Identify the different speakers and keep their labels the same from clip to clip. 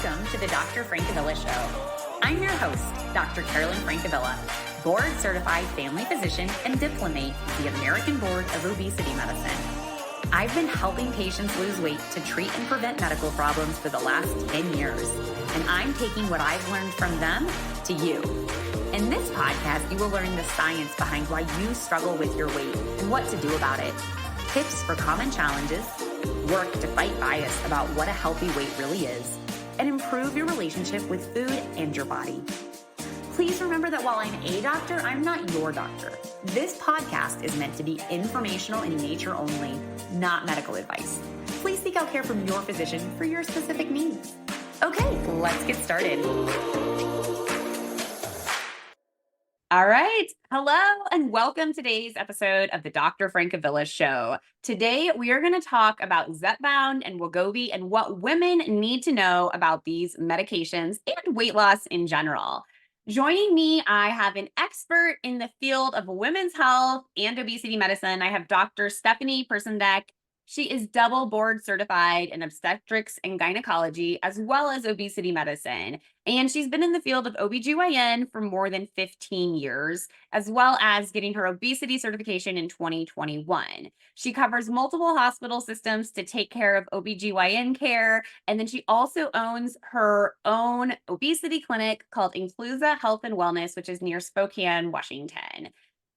Speaker 1: Welcome to the Dr. Francavilla Show. I'm your host, Dr. Francavilla, board-certified family physician and diplomate with the American Board of Obesity Medicine. I've been helping patients lose weight to treat and prevent medical problems for the last 10 years, and I'm taking what I've learned from them to you. In this podcast, you will learn the science behind why you struggle with your weight and what to do about it, tips for common challenges, work to fight bias about what a healthy weight really is, and improve your relationship with food and your body. Please remember that while I'm a doctor, I'm not your doctor. This podcast is meant to be informational in nature only, not medical advice. Please seek out care from your physician for your specific needs. Okay, let's get started. All right. Hello and welcome to today's episode of the Dr. Francavilla Show. Today, we are going to talk about Zepbound and Wegovy and what women need to know about these medications and weight loss in general. Joining me, I have an expert in the field of women's health and obesity medicine. I have Dr. Dr Persondek. She is double board certified in obstetrics and gynecology, as well as obesity medicine. And she's been in the field of OBGYN for more than 15 years, as well as getting her obesity certification in 2021. She covers multiple hospital systems to take care of OBGYN care. And then she also owns her own obesity clinic called Inclusa Health and Wellness, which is near Spokane, Washington.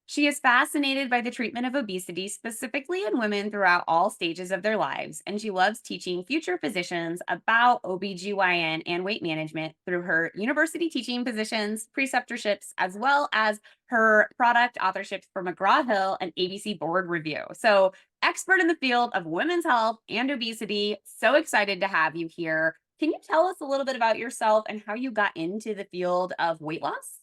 Speaker 1: She is fascinated by the treatment of obesity, specifically in women throughout all stages of their lives, and she loves teaching future physicians about OBGYN and weight management through her university teaching positions, preceptorships, as well as her product authorships for McGraw-Hill and ABC Board Review. So, expert in the field of women's health and obesity, so excited to have you here. Can you tell us a little bit about yourself and how you got into the field of weight loss?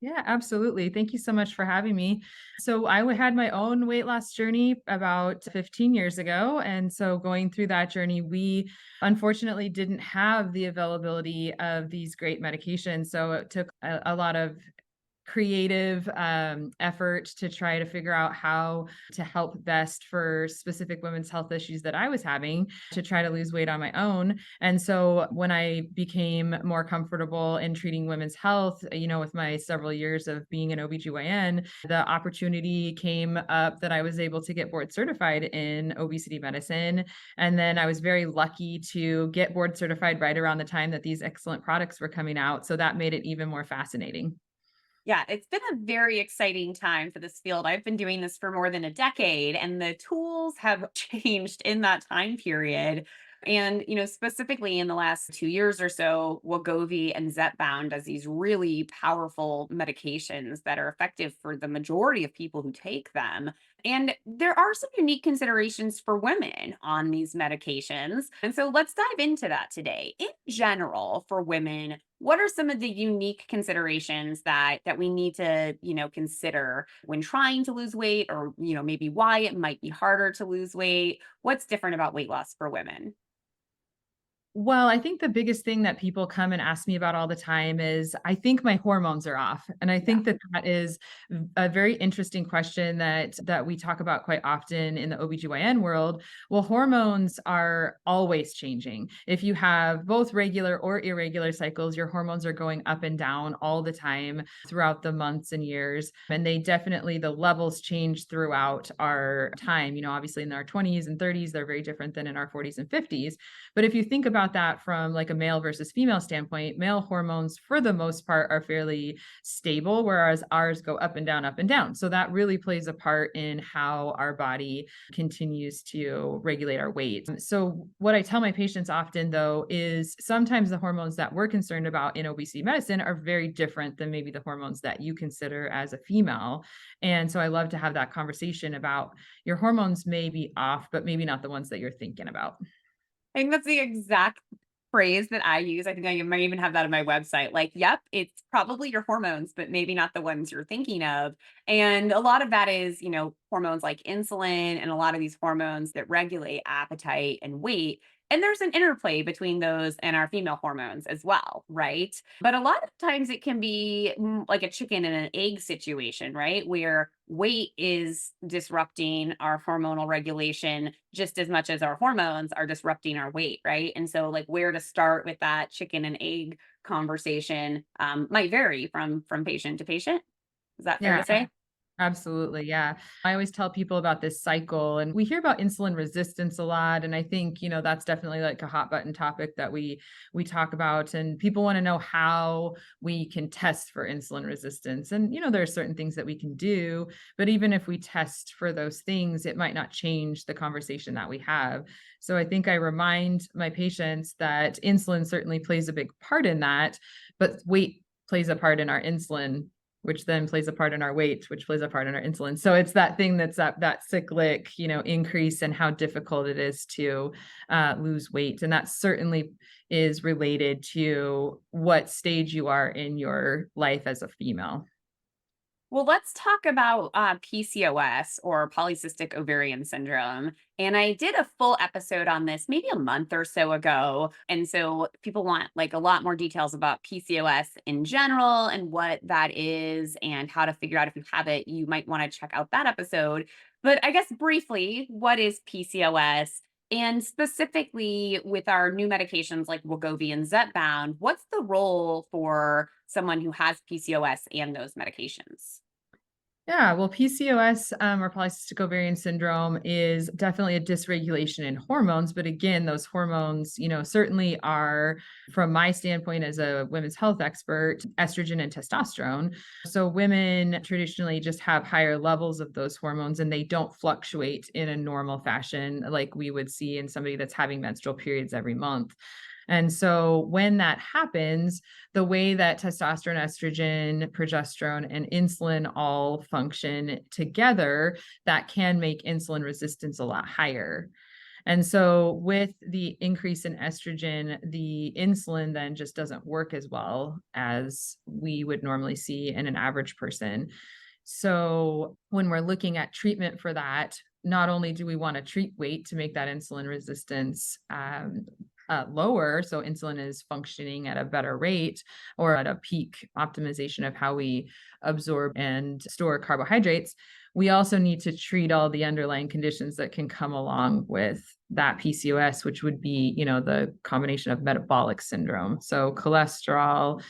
Speaker 2: Yeah, absolutely. Thank you so much for having me. So I had my own weight loss journey about 15 years ago. And so going through that journey, we unfortunately didn't have the availability of these great medications. So it took a lot of creative effort to try to figure out how to help best for specific women's health issues that I was having to try to lose weight on my own. And so when I became more comfortable in treating women's health, with my several years of being an OBGYN, the opportunity came up that I was able to get board certified in obesity medicine. And then I was very lucky to get board certified right around the time that these excellent products were coming out. So that made it even more fascinating.
Speaker 1: Yeah, it's been a very exciting time for this field. I've been doing this for more than a decade, and the tools have changed in that time period. And, specifically in the last 2 years or so, Wegovy and Zepbound as these really powerful medications that are effective for the majority of people who take them. And there are some unique considerations for women on these medications. And so let's dive into that today. In general, for women, what are some of the unique considerations that we need to, consider when trying to lose weight, or, maybe why it might be harder to lose weight? What's different about weight loss for women?
Speaker 2: Well, I think the biggest thing that people come and ask me about all the time is, I think my hormones are off. And I
Speaker 1: Yeah.
Speaker 2: think that is a very interesting question that we talk about quite often in the OBGYN world. Well, hormones are always changing. If you have both regular or irregular cycles, your hormones are going up and down all the time throughout the months and years. And the levels change throughout our time. Obviously in our 20s and 30s, they're very different than in our 40s and 50s. But if you think about that from like a male versus female standpoint, male hormones for the most part are fairly stable, whereas ours go up and down, up and down. So that really plays a part in how our body continues to regulate our weight. So what I tell my patients often though is sometimes the hormones that we're concerned about in obesity medicine are very different than maybe the hormones that you consider as a female. And so I love to have that conversation about your hormones may be off, but maybe not the ones that you're thinking about.
Speaker 1: I think that's the exact phrase that I use. I think I might even have that on my website. Like, yep, it's probably your hormones, but maybe not the ones you're thinking of. And a lot of that is, hormones like insulin and a lot of these hormones that regulate appetite and weight. And there's an interplay between those and our female hormones as well, right? But a lot of times it can be like a chicken and an egg situation, right? Where weight is disrupting our hormonal regulation just as much as our hormones are disrupting our weight, right? And so, like, where to start with that chicken and egg conversation might vary from patient to patient. Is that fair to
Speaker 2: Yeah.
Speaker 1: say?
Speaker 2: Absolutely, yeah. I always tell people about this cycle, and we hear about insulin resistance a lot, and I think, that's definitely like a hot button topic that we talk about, and people want to know how we can test for insulin resistance. And there are certain things that we can do, but even if we test for those things, it might not change the conversation that we have. So I think I remind my patients that insulin certainly plays a big part in that, but weight plays a part in our insulin, which then plays a part in our weight, which plays a part in our insulin. So it's that thing that's that cyclic, increase, and how difficult it is to lose weight. And that certainly is related to what stage you are in your life as a female.
Speaker 1: Well, let's talk about PCOS or polycystic ovarian syndrome. And I did a full episode on this maybe a month or so ago. And so people want like a lot more details about PCOS in general and what that is and how to figure out if you have it. You might want to check out that episode. But I guess briefly, what is PCOS? And specifically with our new medications like Wegovy and Zepbound, what's the role for someone who has PCOS and those medications?
Speaker 2: Yeah, well, PCOS, or polycystic ovarian syndrome, is definitely a dysregulation in hormones. But again, those hormones, certainly are, from my standpoint as a women's health expert, estrogen and testosterone. So women traditionally just have higher levels of those hormones, and they don't fluctuate in a normal fashion like we would see in somebody that's having menstrual periods every month. And so when that happens, the way that testosterone, estrogen, progesterone, and insulin all function together, that can make insulin resistance a lot higher. And so with the increase in estrogen, the insulin then just doesn't work as well as we would normally see in an average person. So when we're looking at treatment for that, not only do we want to treat weight to make that insulin resistance lower, so insulin is functioning at a better rate or at a peak optimization of how we absorb and store carbohydrates, we also need to treat all the underlying conditions that can come along with that PCOS, which would be, the combination of metabolic syndrome. So cholesterol,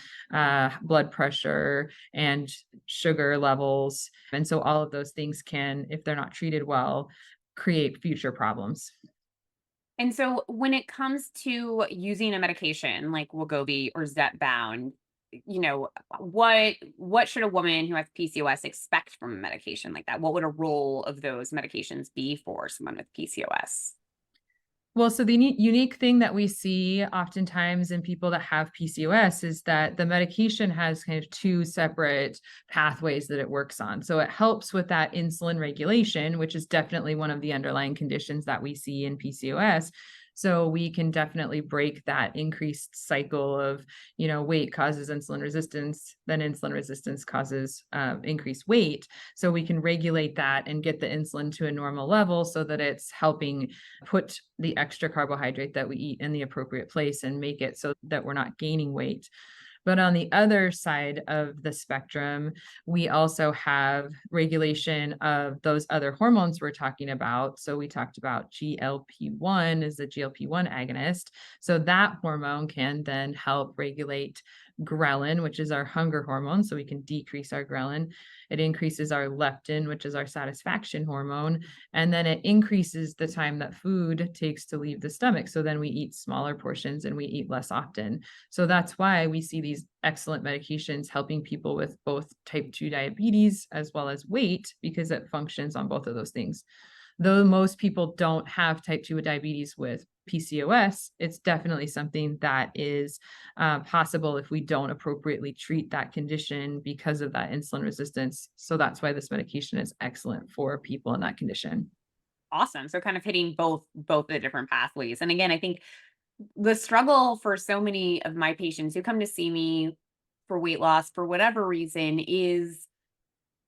Speaker 2: blood pressure, and sugar levels. And so all of those things can, if they're not treated well, create future problems.
Speaker 1: And so when it comes to using a medication like Wegovy or Zepbound, what should a woman who has PCOS expect from a medication like that? What would a role of those medications be for someone with PCOS?
Speaker 2: Well, so the unique thing that we see oftentimes in people that have PCOS is that the medication has kind of two separate pathways that it works on. So it helps with that insulin regulation, which is definitely one of the underlying conditions that we see in PCOS. So we can definitely break that increased cycle of, weight causes insulin resistance, then insulin resistance causes increased weight. So we can regulate that and get the insulin to a normal level so that it's helping put the extra carbohydrate that we eat in the appropriate place and make it so that we're not gaining weight. But on the other side of the spectrum, we also have regulation of those other hormones we're talking about. So we talked about GLP-1 is the GLP-1 agonist. So that hormone can then help regulate ghrelin, which is our hunger hormone. So we can decrease our ghrelin. It increases our leptin, which is our satisfaction hormone. And then it increases the time that food takes to leave the stomach. So then we eat smaller portions and we eat less often. So that's why we see these excellent medications helping people with both type 2 diabetes as well as weight, because it functions on both of those things. Though most people don't have type 2 diabetes with PCOS, it's definitely something that is possible if we don't appropriately treat that condition because of that insulin resistance. So that's why this medication is excellent for people in that condition.
Speaker 1: Awesome. So kind of hitting both the different pathways. And again, I think the struggle for so many of my patients who come to see me for weight loss for whatever reason is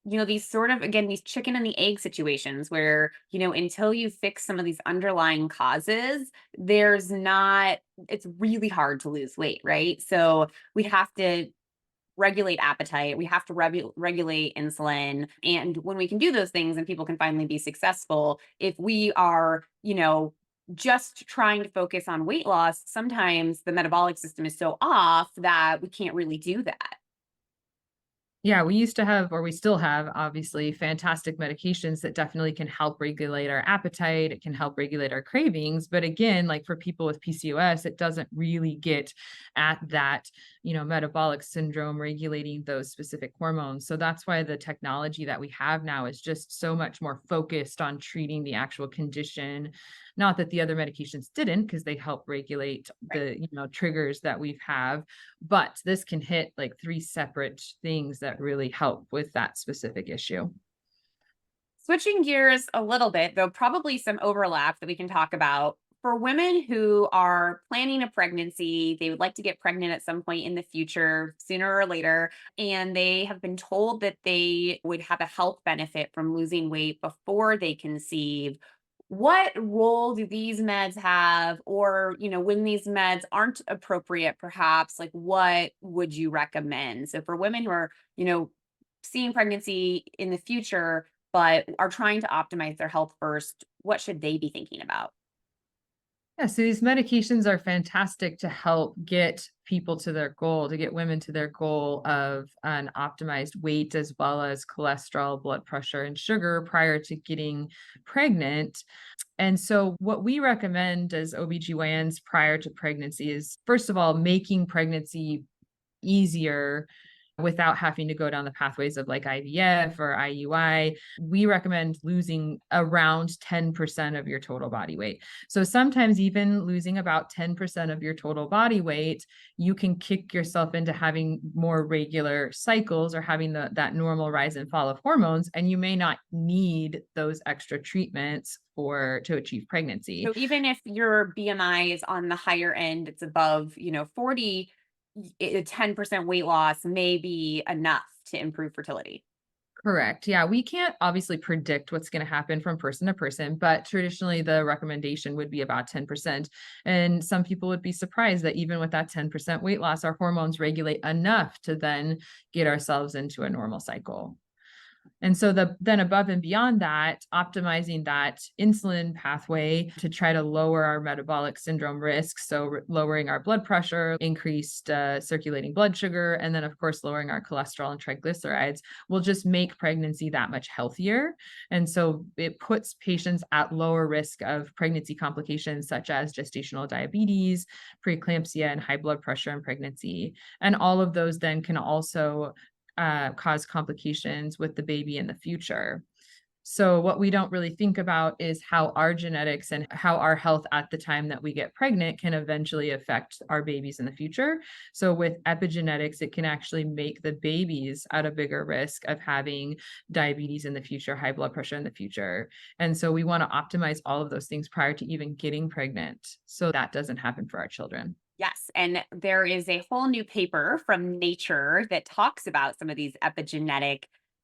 Speaker 1: these sort of, again, these chicken and the egg situations where, until you fix some of these underlying causes, there's not, it's really hard to lose weight, right? So we have to regulate appetite. We have to regulate insulin. And when we can do those things and people can finally be successful, if we are, just trying to focus on weight loss, sometimes the metabolic system is so off that we can't really do that.
Speaker 2: Yeah, we used to have, or we still have, obviously, fantastic medications that definitely can help regulate our appetite. It can help regulate our cravings. But again, like for people with PCOS, it doesn't really get at that, metabolic syndrome regulating those specific hormones. So that's why the technology that we have now is just so much more focused on treating the actual condition. Not that the other medications didn't, because they help regulate the, triggers that we have, but this can hit like 3 separate things that really help with that specific issue.
Speaker 1: Switching gears a little bit, though, probably some overlap that we can talk about. For women who are planning a pregnancy, they would like to get pregnant at some point in the future, sooner or later, and they have been told that they would have a health benefit from losing weight before they conceive. What role do these meds have? Or, when these meds aren't appropriate, perhaps, like what would you recommend? So for women who are, seeing pregnancy in the future, but are trying to optimize their health first, what should they be thinking about?
Speaker 2: Yeah, so these medications are fantastic to help get people to their goal, to get women to their goal of an optimized weight as well as cholesterol, blood pressure, and sugar prior to getting pregnant. And so, what we recommend as OBGYNs prior to pregnancy is, first of all, making pregnancy easier without having to go down the pathways of like IVF or IUI. We recommend losing around 10% of your total body weight. So sometimes even losing about 10% of your total body weight, you can kick yourself into having more regular cycles or having that normal rise and fall of hormones, and you may not need those extra treatments to achieve pregnancy.
Speaker 1: So even if your BMI is on the higher end, it's above, 40, a 10% weight loss may be enough to improve fertility.
Speaker 2: Correct. Yeah, we can't obviously predict what's going to happen from person to person, but traditionally the recommendation would be about 10%. And some people would be surprised that even with that 10% weight loss, our hormones regulate enough to then get ourselves into a normal cycle. And so then above and beyond that, optimizing that insulin pathway to try to lower our metabolic syndrome risk. So lowering our blood pressure, increased circulating blood sugar, and then of course lowering our cholesterol and triglycerides will just make pregnancy that much healthier. And so it puts patients at lower risk of pregnancy complications such as gestational diabetes, preeclampsia, and high blood pressure in pregnancy. And all of those then can also cause complications with the baby in the future. So, what we don't really think about is how our genetics and how our health at the time that we get pregnant can eventually affect our babies in the future. So, with epigenetics, it can actually make the babies at a bigger risk of having diabetes in the future, high blood pressure in the future. And so, we want to optimize all of those things prior to even getting pregnant so that doesn't happen for our children.
Speaker 1: Yes. And there is a whole new paper from Nature that talks about some of these epigenetic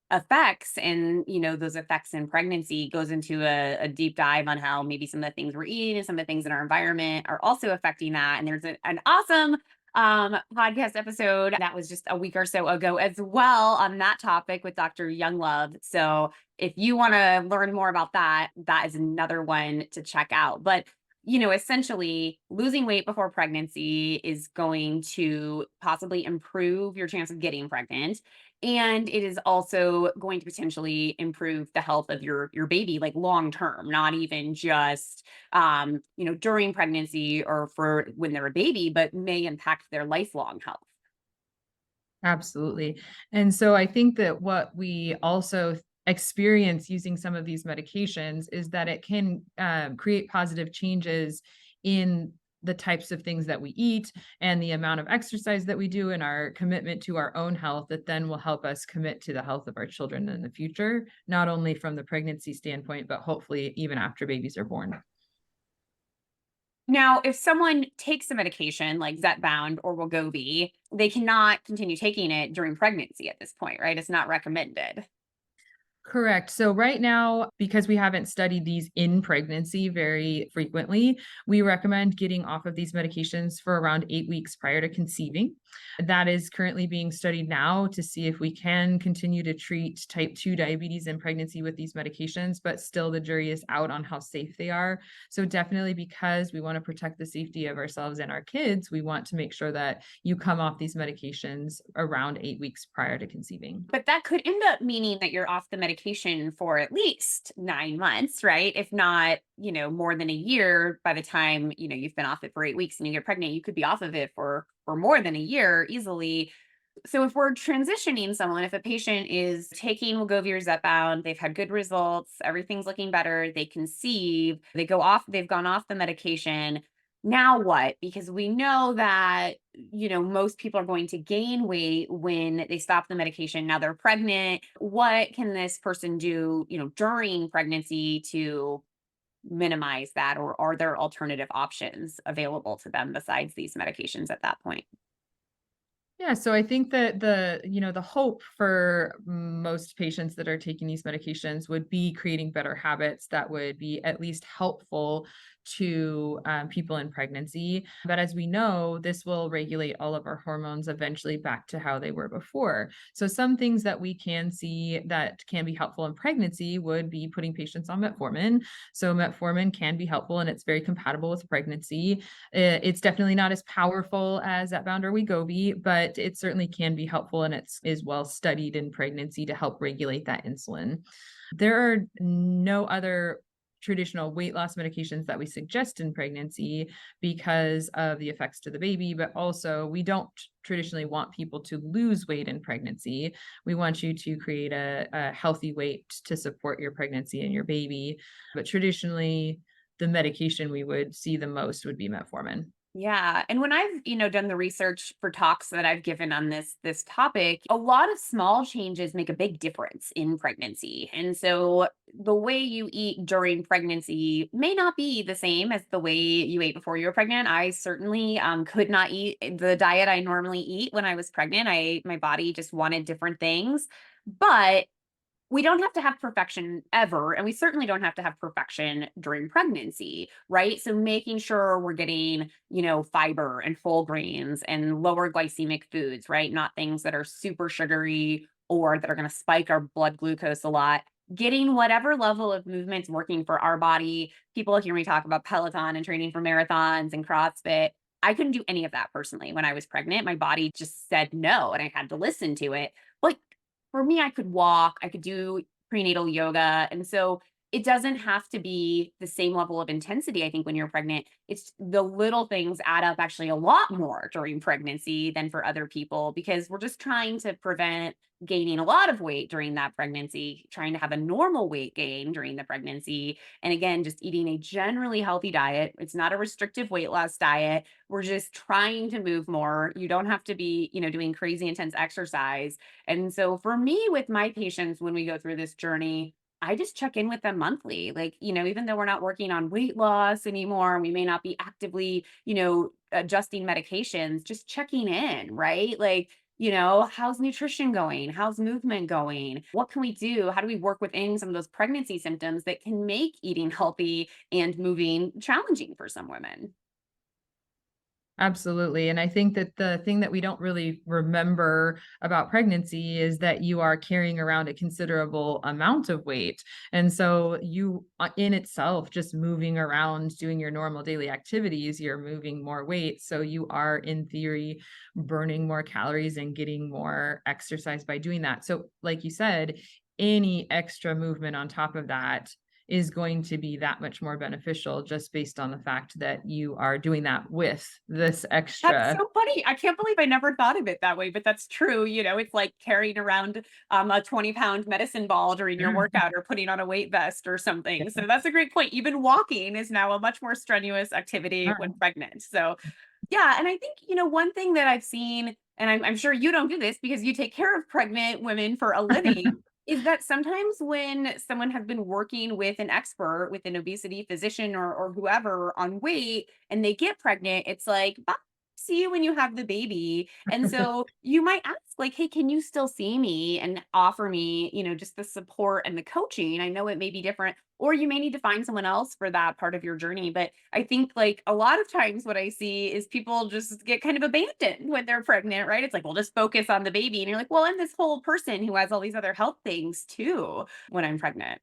Speaker 1: effects, and those effects in pregnancy, goes into a deep dive on how maybe some of the things we're eating and some of the things in our environment are also affecting that. And there's an awesome podcast episode that was just a week or so ago as well on that topic with Dr. Younglove. So if you want to learn more about that, that is another one to check out. But essentially, losing weight before pregnancy is going to possibly improve your chance of getting pregnant. And it is also going to potentially improve the health of your baby, like long term, not even just during pregnancy or for when they're a baby, but may impact their lifelong health.
Speaker 2: Absolutely. And so I think that what we also experience using some of these medications is that it can create positive changes in the types of things that we eat and the amount of exercise that we do and our commitment to our own health that then will help us commit to the health of our children in the future, not only from the pregnancy standpoint, but hopefully even after babies are born.
Speaker 1: Now, if someone takes a medication like Zepbound or Wegovy, they cannot continue taking it during pregnancy at this point, right? It's not recommended.
Speaker 2: Correct. So right now, because we haven't studied these in pregnancy very frequently, we recommend getting off of these medications for around 8 weeks prior to conceiving. That is currently being studied now to see if we can continue to treat type 2 diabetes in pregnancy with these medications, but still the jury is out on how safe they are. So definitely, because we want to protect the safety of ourselves and our kids, we want to make sure that you come off these medications around 8 weeks prior to conceiving.
Speaker 1: But that could end up meaning that you're off the medication for at least 9 months, right? If not, more than a year by the time, you've been off it for 8 weeks and you get pregnant, you could be off of it for more than a year easily. So if we're transitioning someone, if a patient is taking Wegovy or Zepbound, they've had good results, everything's looking better, they conceive, they've gone off the medication. Now what? Because we know that, most people are going to gain weight when they stop the medication. Now they're pregnant. What can this person do, during pregnancy to minimize that? Or are there alternative options available to them besides these medications at that point?
Speaker 2: Yeah, so I think that the hope for most patients that are taking these medications would be creating better habits that would be at least helpful to people in pregnancy. But as we know, this will regulate all of our hormones eventually back to how they were before. So some things that we can see that can be helpful in pregnancy would be putting patients on metformin. So metformin can be helpful and it's very compatible with pregnancy. It's definitely not as powerful as Zepbound or Wegovy, but it certainly can be helpful and it's is well studied in pregnancy to help regulate that insulin. There are no other traditional weight loss medications that we suggest in pregnancy because of the effects to the baby, but also we don't traditionally want people to lose weight in pregnancy. We want you to create a healthy weight to support your pregnancy and your baby. But traditionally, the medication we would see the most would be metformin.
Speaker 1: Yeah, and when I've, done the research for talks that I've given on this topic, a lot of small changes make a big difference in pregnancy. And so the way you eat during pregnancy may not be the same as the way you ate before you were pregnant. I certainly could not eat the diet I normally eat when I was pregnant. My body just wanted different things. But we don't have to have perfection ever, and we certainly don't have to have perfection during pregnancy, right? So making sure we're getting, fiber and whole grains and lower glycemic foods, right? Not things that are super sugary or that are going to spike our blood glucose a lot. Getting whatever level of movement's working for our body. People hear me talk about Peloton and training for marathons and CrossFit. I couldn't do any of that personally when I was pregnant. My body just said no, and I had to listen to it. But for me, I could walk, I could do prenatal yoga. And so it doesn't have to be the same level of intensity, I think, when you're pregnant. It's the little things add up actually a lot more during pregnancy than for other people because we're just trying to prevent gaining a lot of weight during that pregnancy, trying to have a normal weight gain during the pregnancy. And again, just eating a generally healthy diet. It's not a restrictive weight loss diet. We're just trying to move more. You don't have to be, doing crazy intense exercise. And so for me, with my patients, when we go through this journey, I just check in with them monthly. Like, even though we're not working on weight loss anymore, we may not be actively, adjusting medications, just checking in, right? Like, how's nutrition going? How's movement going? What can we do? How do we work within some of those pregnancy symptoms that can make eating healthy and moving challenging for some women?
Speaker 2: Absolutely. And I think that the thing that we don't really remember about pregnancy is that you are carrying around a considerable amount of weight. And so you in itself just moving around doing your normal daily activities, you're moving more weight. So you are in theory burning more calories and getting more exercise by doing that. So like you said, any extra movement on top of that is going to be that much more beneficial just based on the fact that you are doing that with this
Speaker 1: That's
Speaker 2: extra.
Speaker 1: so funny. I can't believe I never thought of it that way, but that's true. It's like carrying around a 20-pound medicine ball during your workout or putting on a weight vest or something. So that's a great point. Even walking is now a much more strenuous activity
Speaker 2: Yeah.
Speaker 1: when pregnant. So yeah, and I think, one thing that I've seen, and I'm sure you don't do this because you take care of pregnant women for a living, is that sometimes when someone has been working with an expert, with an obesity physician or whoever on weight, and they get pregnant, it's like, bye, see you when you have the baby. And so you might ask, like, hey, can you still see me and offer me, just the support and the coaching? I know it may be different, or you may need to find someone else for that part of your journey. But I think, like, a lot of times what I see is people just get kind of abandoned when they're pregnant, right? It's like, well, just focus on the baby. And you're like, well, I'm this whole person who has all these other health things too when I'm pregnant.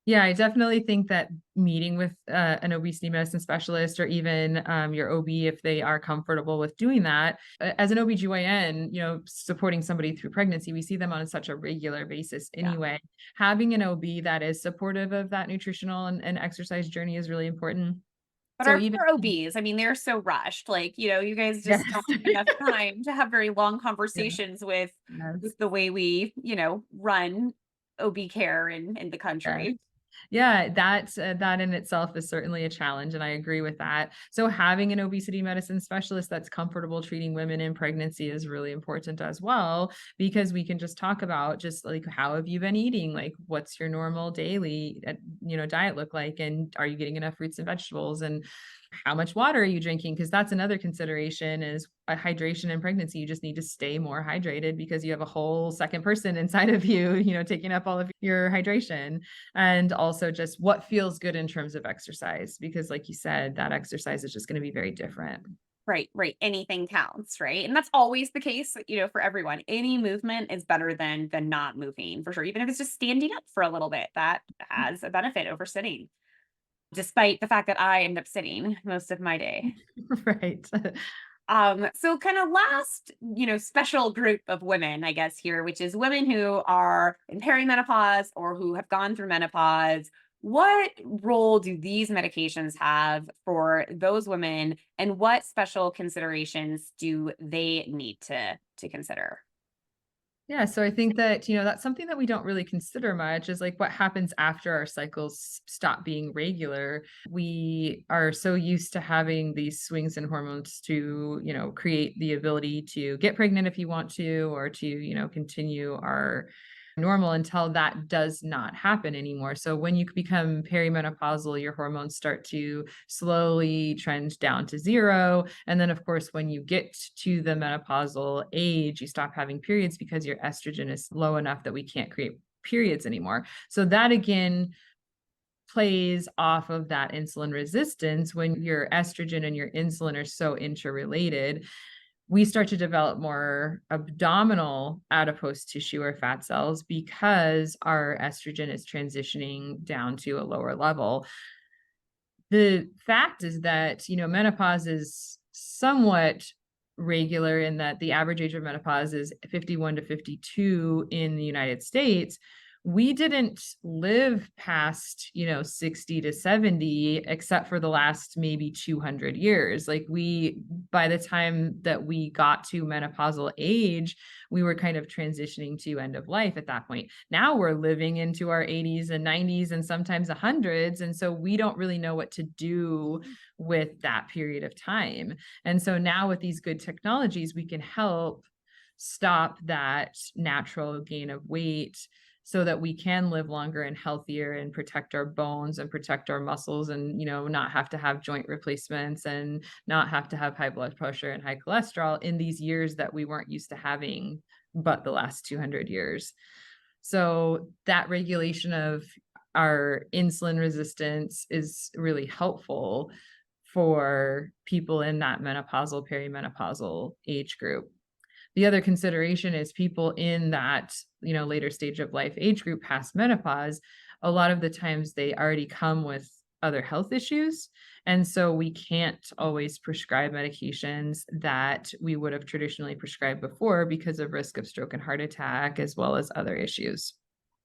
Speaker 2: Yeah, I definitely think that meeting with an obesity medicine specialist or even your OB, if they are comfortable with doing that, as an OBGYN, supporting somebody through pregnancy, we see them on such a regular basis
Speaker 1: Yeah.
Speaker 2: anyway. Having an OB that is supportive of that nutritional and exercise journey is really important.
Speaker 1: But
Speaker 2: So
Speaker 1: our
Speaker 2: even,
Speaker 1: poor OBs, I mean, they're so rushed. Like, you guys
Speaker 2: yes,
Speaker 1: just don't have enough time to have very long
Speaker 2: yeah,
Speaker 1: conversations with
Speaker 2: yes,
Speaker 1: the way we, run OB care in the
Speaker 2: yes.
Speaker 1: country.
Speaker 2: Yeah, that in itself is certainly a challenge, and I agree with that. So having an obesity medicine specialist that's comfortable treating women in pregnancy is really important as well, because we can just talk about just like how have you been eating? Like what's your normal daily diet look like, and are you getting enough fruits and vegetables, and how much water are you drinking? Because that's another consideration is hydration in pregnancy. You just need to stay more hydrated because you have a whole second person inside of you, taking up all of your hydration. And also just what feels good in terms of exercise, because like you said, that exercise is just going to be very different.
Speaker 1: Right, right. Anything counts, right? And that's always the case, for everyone. Any movement is better than not moving, for sure. Even if it's just standing up for a little bit, that has a benefit over sitting, despite the fact that I end up sitting most of my day.
Speaker 2: Right.
Speaker 1: So kind of last, special group of women, I guess, here, which is women who are in perimenopause or who have gone through menopause. What role do these medications have for those women, and what special considerations do they need to consider?
Speaker 2: Yeah, so I think that, that's something that we don't really consider much is like what happens after our cycles stop being regular. We are so used to having these swings in hormones to, create the ability to get pregnant if you want to, or to, continue our normal until that does not happen anymore. So when you become perimenopausal, your hormones start to slowly trend down to zero. And then, of course, when you get to the menopausal age, you stop having periods because your estrogen is low enough that we can't create periods anymore. So that again plays off of that insulin resistance. When your estrogen and your insulin are so interrelated, we start to develop more abdominal adipose tissue or fat cells because our estrogen is transitioning down to a lower level. The fact is that, menopause is somewhat regular in that the average age of menopause is 51 to 52 in the United States. We didn't live past, 60 to 70, except for the last maybe 200 years. Like by the time that we got to menopausal age, we were kind of transitioning to end of life at that point. Now we're living into our 80s and 90s and sometimes hundreds. And so we don't really know what to do with that period of time. And so now with these good technologies, we can help stop that natural gain of weight so that we can live longer and healthier and protect our bones and protect our muscles and, not have to have joint replacements and not have to have high blood pressure and high cholesterol in these years that we weren't used to having, but the last 200 years. So that regulation of our insulin resistance is really helpful for people in that menopausal, perimenopausal age group. The other consideration is people in that, later stage of life age group past menopause, a lot of the times they already come with other health issues. And so we can't always prescribe medications that we would have traditionally prescribed before because of risk of stroke and heart attack, as well as other issues.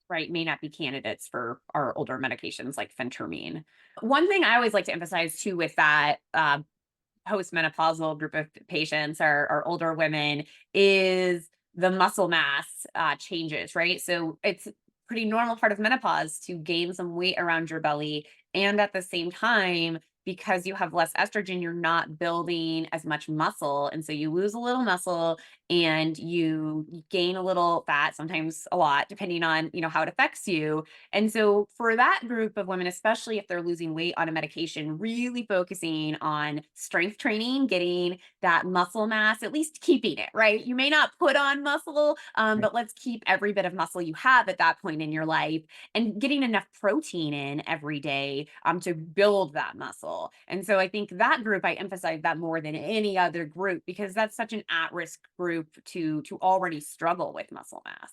Speaker 1: Right, may not be candidates for our older medications like phentermine. One thing I always like to emphasize too with that postmenopausal group of patients or older women is the muscle mass changes, right? So it's pretty normal part of menopause to gain some weight around your belly. And at the same time, because you have less estrogen, you're not building as much muscle. And so you lose a little muscle and you gain a little fat, sometimes a lot, depending on, how it affects you. And so for that group of women, especially if they're losing weight on a medication, really focusing on strength training, getting that muscle mass, at least keeping it, right? You may not put on muscle,
Speaker 2: Right.
Speaker 1: but let's keep every bit of muscle you have at that point in your life and getting enough protein in every day to build that muscle. And so I think that group, I emphasize that more than any other group because that's such an at-risk group to already struggle with muscle mass.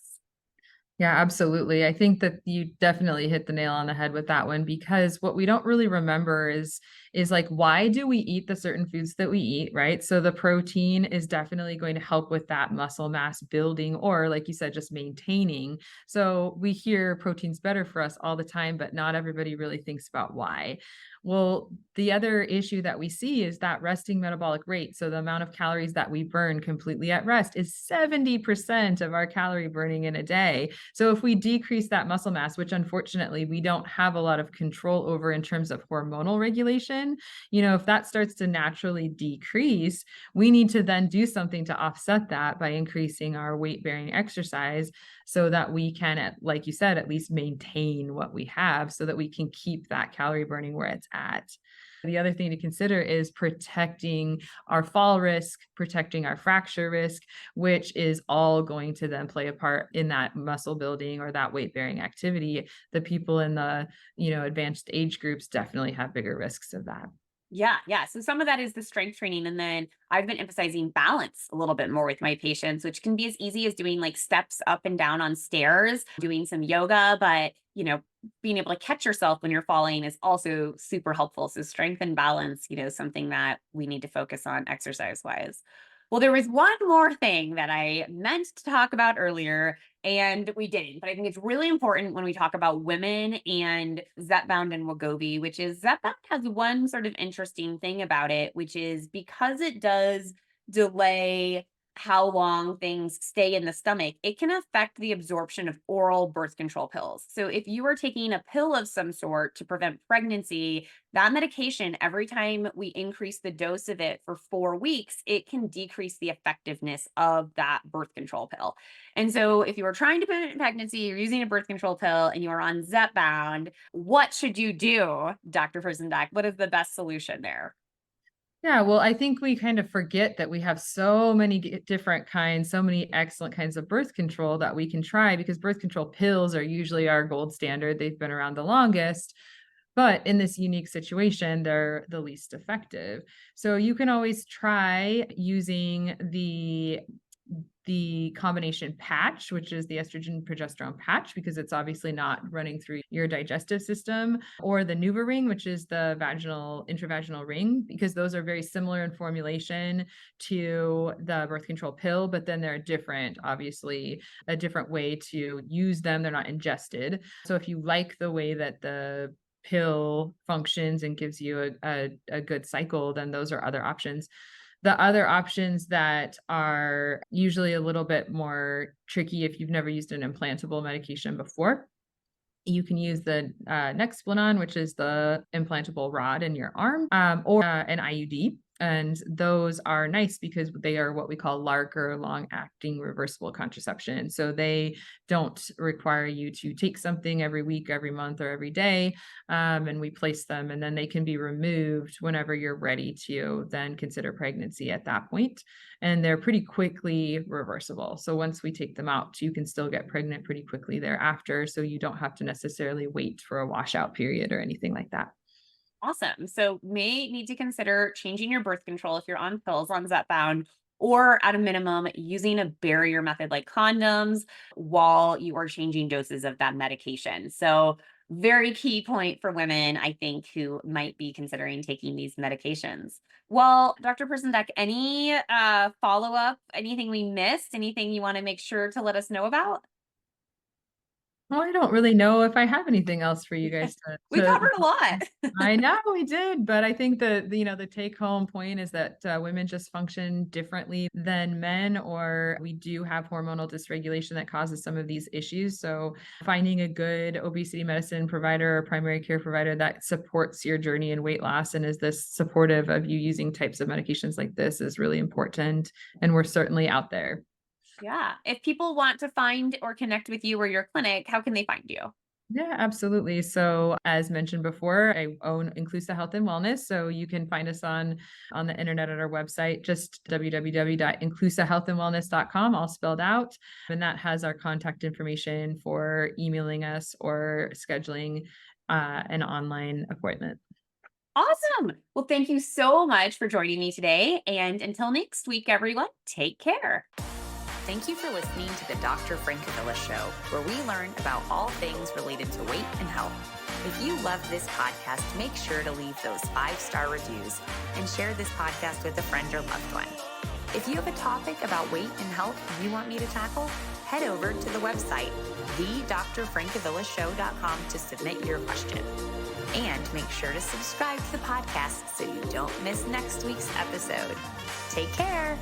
Speaker 2: Yeah, absolutely. I think that you definitely hit the nail on the head with that one because what we don't really remember is like why do we eat the certain foods that we eat, right? So the protein is definitely going to help with that muscle mass building or like you said just maintaining. So we hear protein's better for us all the time, but not everybody really thinks about why. Well, the other issue that we see is that resting metabolic rate. So the amount of calories that we burn completely at rest is 70% of our calorie burning in a day. So if we decrease that muscle mass, which unfortunately we don't have a lot of control over in terms of hormonal regulation, if that starts to naturally decrease, we need to then do something to offset that by increasing our weight bearing exercise so that we can, like you said, at least maintain what we have so that we can keep that calorie burning where it's at. The other thing to consider is protecting our fall risk, protecting our fracture risk, which is all going to then play a part in that muscle building or that weight bearing activity. The people in the, advanced age groups definitely have bigger risks of that.
Speaker 1: Yeah, yeah. So some of that is the strength training. And then I've been emphasizing balance a little bit more with my patients, which can be as easy as doing like steps up and down on stairs, doing some yoga, but being able to catch yourself when you're falling is also super helpful. So strength and balance, something that we need to focus on exercise wise. Well, there was one more thing that I meant to talk about earlier, and we didn't, but I think it's really important when we talk about women and Zepbound and Wegovy, which is Zepbound has one sort of interesting thing about it, which is because it does delay how long things stay in the stomach, it can affect the absorption of oral birth control pills. So if you are taking a pill of some sort to prevent pregnancy, that medication, every time we increase the dose of it for 4 weeks, it can decrease the effectiveness of that birth control pill. And so if you are trying to prevent pregnancy, you're using a birth control pill and you are on Zepbound, what should you do, Dr. Persondek? What is the best solution there?
Speaker 2: Yeah, well, I think we kind of forget that we have so many different kinds, so many excellent kinds of birth control that we can try because birth control pills are usually our gold standard. They've been around the longest. But in this unique situation, they're the least effective. So you can always try using the combination patch, which is the estrogen progesterone patch, because it's obviously not running through your digestive system, or the NuvaRing, which is the intravaginal ring, because those are very similar in formulation to the birth control pill, but then they're different, obviously, a different way to use them. They're not ingested. So if you like the way that the pill functions and gives you a good cycle, then those are other options. The other options that are usually a little bit more tricky if you've never used an implantable medication before, you can use the Nexplanon, which is the implantable rod in your arm, or an IUD. And those are nice because they are what we call LARC or long acting reversible contraception. So they don't require you to take something every week, every month, or every day. And we place them, and then they can be removed whenever you're ready to then consider pregnancy at that point. And they're pretty quickly reversible. So once we take them out, you can still get pregnant pretty quickly thereafter. So you don't have to necessarily wait for a washout period or anything like that.
Speaker 1: Awesome. So may need to consider changing your birth control if you're on pills on Zepbound, or at a minimum, using a barrier method like condoms while you are changing doses of that medication. So very key point for women, I think, who might be considering taking these medications. Well, Dr. Persondek, any follow-up, anything we missed, anything you want to make sure to let us know about?
Speaker 2: Well, I don't really know if I have anything else for you guys
Speaker 1: We
Speaker 2: to
Speaker 1: covered a lot.
Speaker 2: I know we did, but I think that, the take home point is that women just function differently than men, or we do have hormonal dysregulation that causes some of these issues. So finding a good obesity medicine provider or primary care provider that supports your journey in weight loss and is this supportive of you using types of medications like this is really important. And we're certainly out there.
Speaker 1: Yeah. If people want to find or connect with you or your clinic, how can they find you?
Speaker 2: Yeah, absolutely. So, as mentioned before, I own Inclusa Health and Wellness. So you can find us on the internet at our website, just www.inclusahealthandwellness.com, all spelled out. And that has our contact information for emailing us or scheduling an online appointment.
Speaker 1: Awesome. Well, thank you so much for joining me today. And until next week, everyone, take care. Thank you for listening to the Dr. Francavilla Show, where we learn about all things related to weight and health. If you love this podcast, make sure to leave those 5-star reviews and share this podcast with a friend or loved one. If you have a topic about weight and health you want me to tackle, head over to the website, thedrfrancavillashow.com, to submit your question. And make sure to subscribe to the podcast so you don't miss next week's episode. Take care.